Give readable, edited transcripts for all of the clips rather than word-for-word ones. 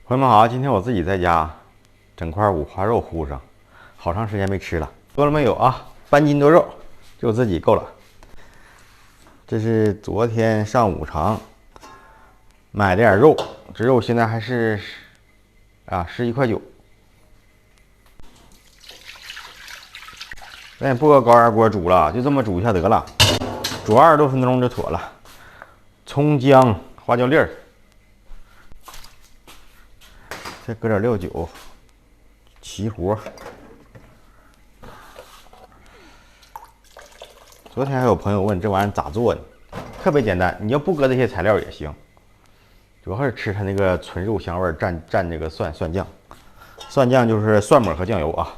朋友们好，今天我自己在家整块五花肉烀上，好长时间没吃了。多了没有啊？半斤多肉，就自己够了。这是昨天上午场买的点肉，这肉现在还是11.9块。咱也不搁高压锅煮了，就这么煮一下得了，煮20多分钟就妥了。葱姜、花椒粒儿。再搁点料酒，齐活。昨天还有朋友问这玩意儿咋做呢？特别简单，你要不搁这些材料也行，主要是吃它那个纯肉香味，蘸这个蒜酱。蒜酱就是蒜末和酱油啊。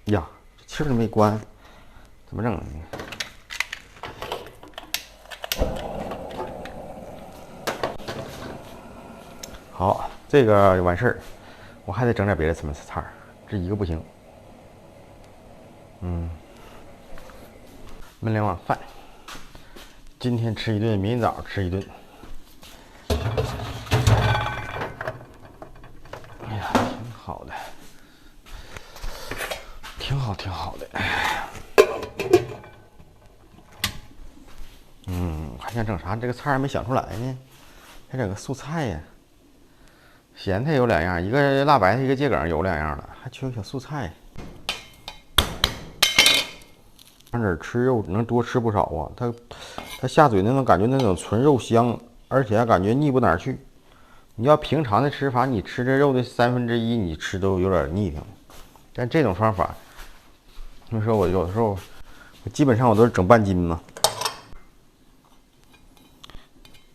呀，气儿都没关，怎么整呢？好，这个完事儿，我还得整点别的什么菜儿，这一个不行。焖2碗饭，今天吃一顿，明天早上吃一顿。哎呀，挺好的，挺好的。还想整啥？这个菜还没想出来呢，还整个素菜呀。咸菜有2样，一个辣白菜，一个桔梗有2样了，还缺个小素菜。上这吃肉能多吃不少啊！它下嘴那种感觉，那种纯肉香，而且还感觉腻不哪儿去。你要平常的吃法，你吃这肉的1/3，你吃都有点腻挺。但这种方法，你说我有的时候，基本上我都是整半斤嘛。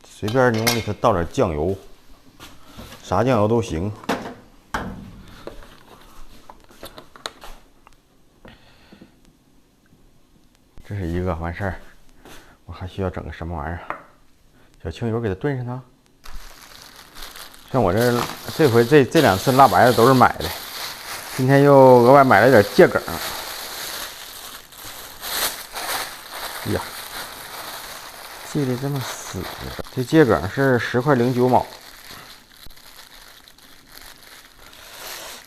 随便你往里头倒点酱油，啥酱油都行。这是一个完事儿，我还需要整个什么玩意儿？小清油给它炖上它。像我这回这2次辣白菜都是买的，今天又额外买了点桔梗。呀，记得这么死，这桔梗是10.09块。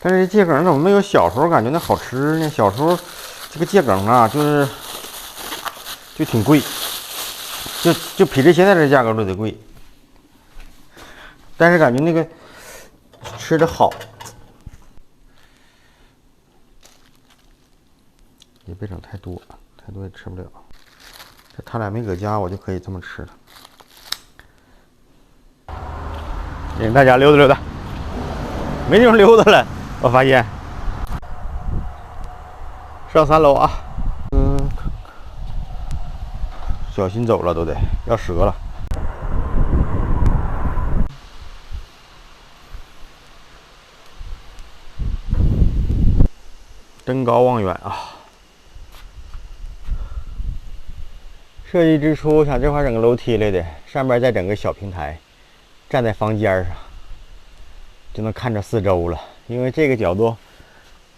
但是这桔梗怎么没有小时候感觉那好吃呢？小时候这个桔梗啊，就挺贵，就比这现在这价格都得贵。但是感觉那个吃的好，也别整太多，太多也吃不了。这他俩没搁家，我就可以这么吃了。领大家溜达溜达，没地方溜达了，我发现。上3楼啊，小心走了都得，要折了。登高望远啊！设计之初想这块整个楼梯来的，上边再整个小平台，站在房间上就能看着四周了。因为这个角度，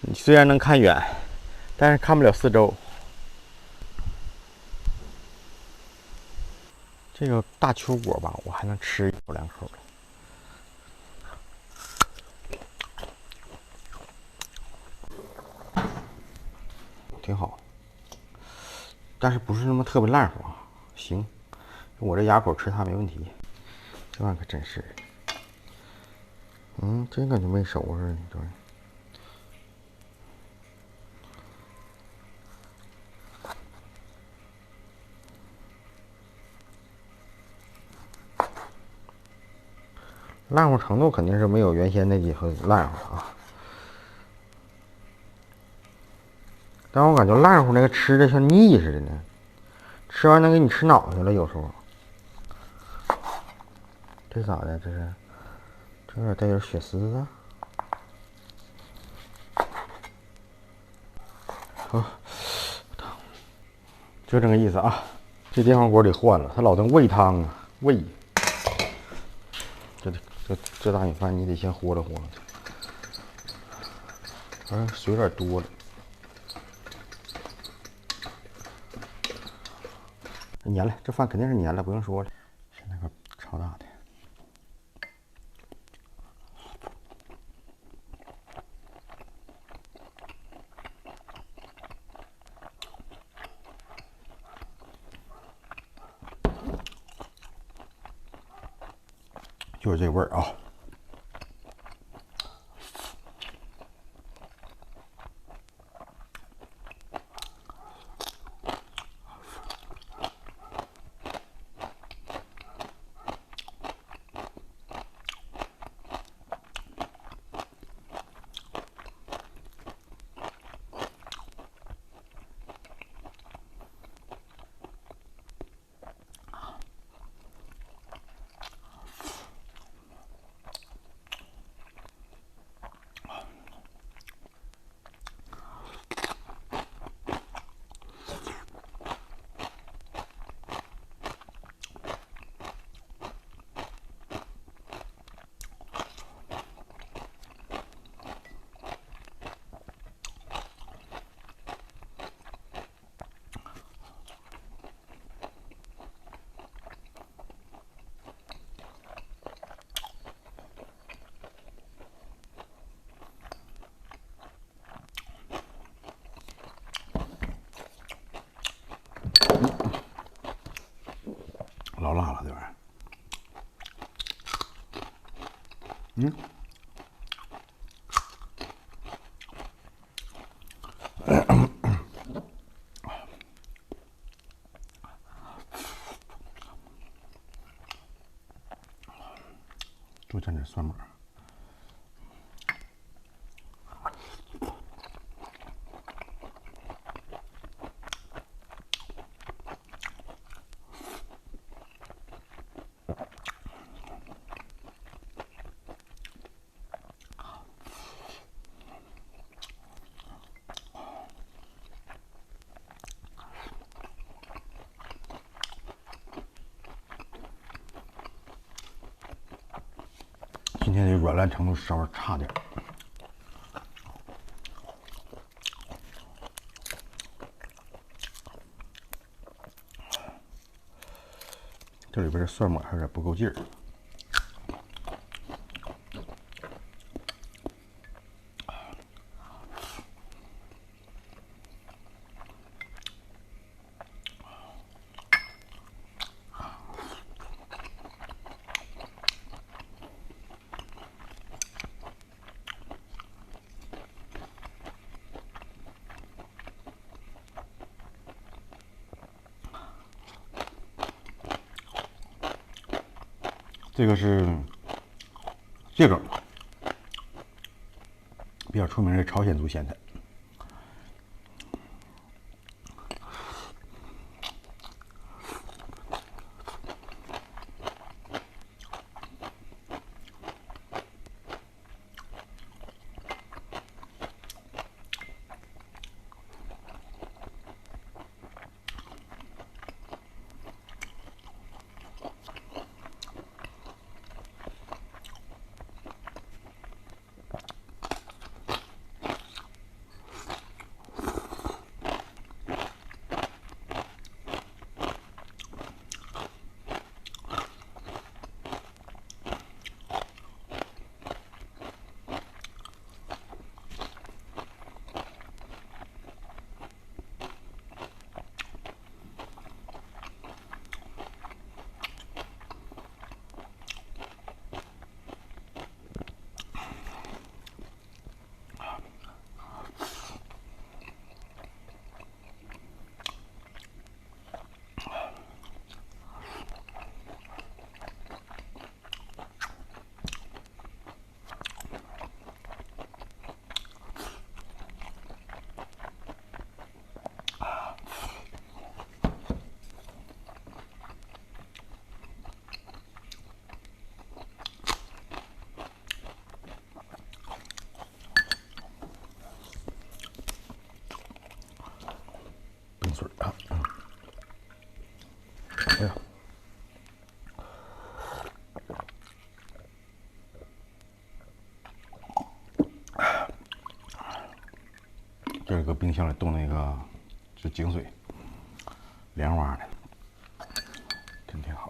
你虽然能看远，但是看不了四周。这个大秋果吧，我还能吃1口2口的，挺好。但是不是那么特别烂乎啊？行，我这牙口吃它没问题。这玩意可真是，真感觉没熟似的，对。烂乎程度肯定是没有原先那几盒烂乎啊，但我感觉烂乎那个吃着像腻似的呢，吃完能给你吃脑袋了，有时候。这咋的？这是，这有点带点血丝啊。好，就这个意思啊。这电饭锅得换了，它老能煨汤啊，煨。这大米饭你得先和了和了，水有点多了。粘了，这饭肯定是粘了，不用说了。现在可超大的。就是这味儿啊。老辣了，这玩意儿。多蘸点蒜末。今天的软烂程度稍微差点。这里边的蒜末还有点不够劲儿。这个是这个比较出名的朝鲜族咸菜。冰水啊，哎呀，这个冰箱里冻那个是井水，凉蛙的，真挺好。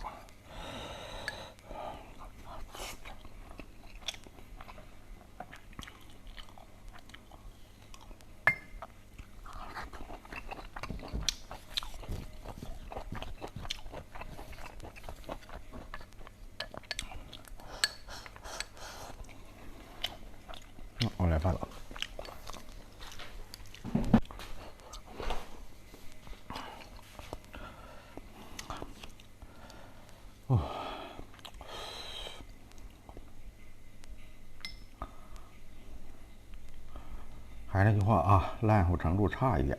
还是那句话啊，烂乎程度差一点。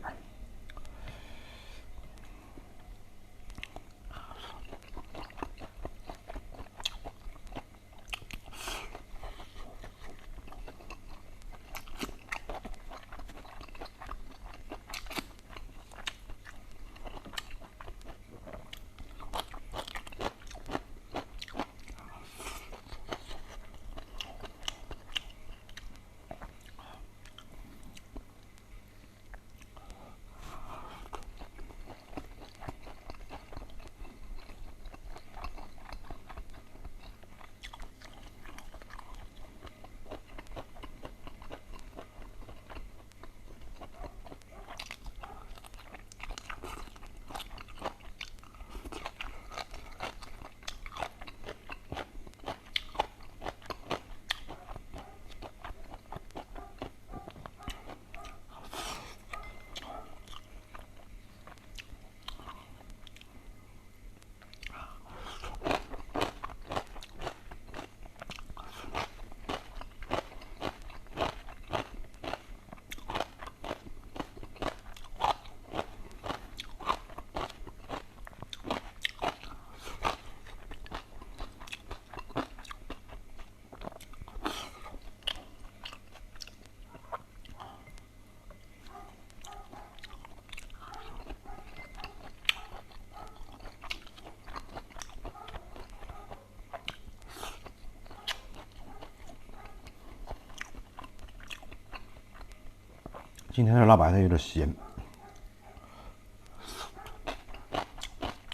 今天这辣白菜有点咸，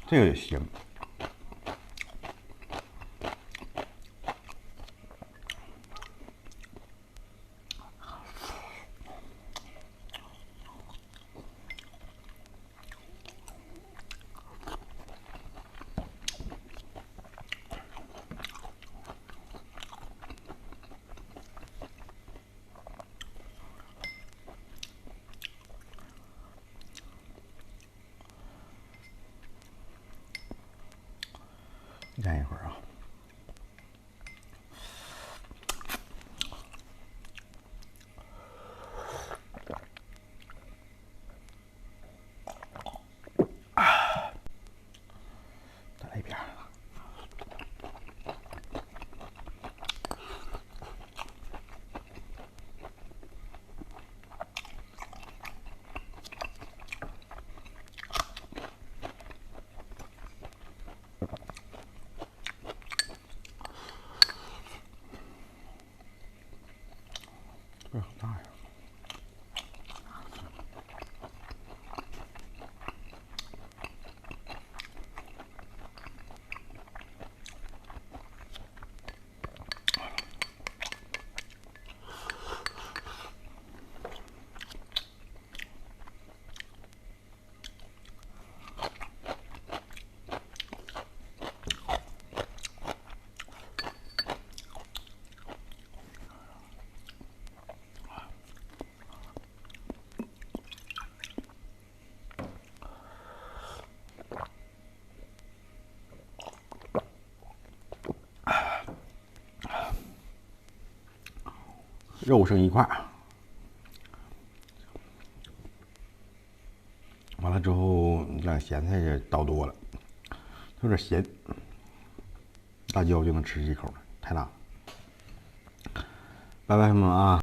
这个也咸。干一会儿啊。再来一遍。这好大呀！肉剩一块，完了之后，让咸菜也倒多了，有点咸，大椒就能吃几口了，太辣。拜拜，朋友们啊！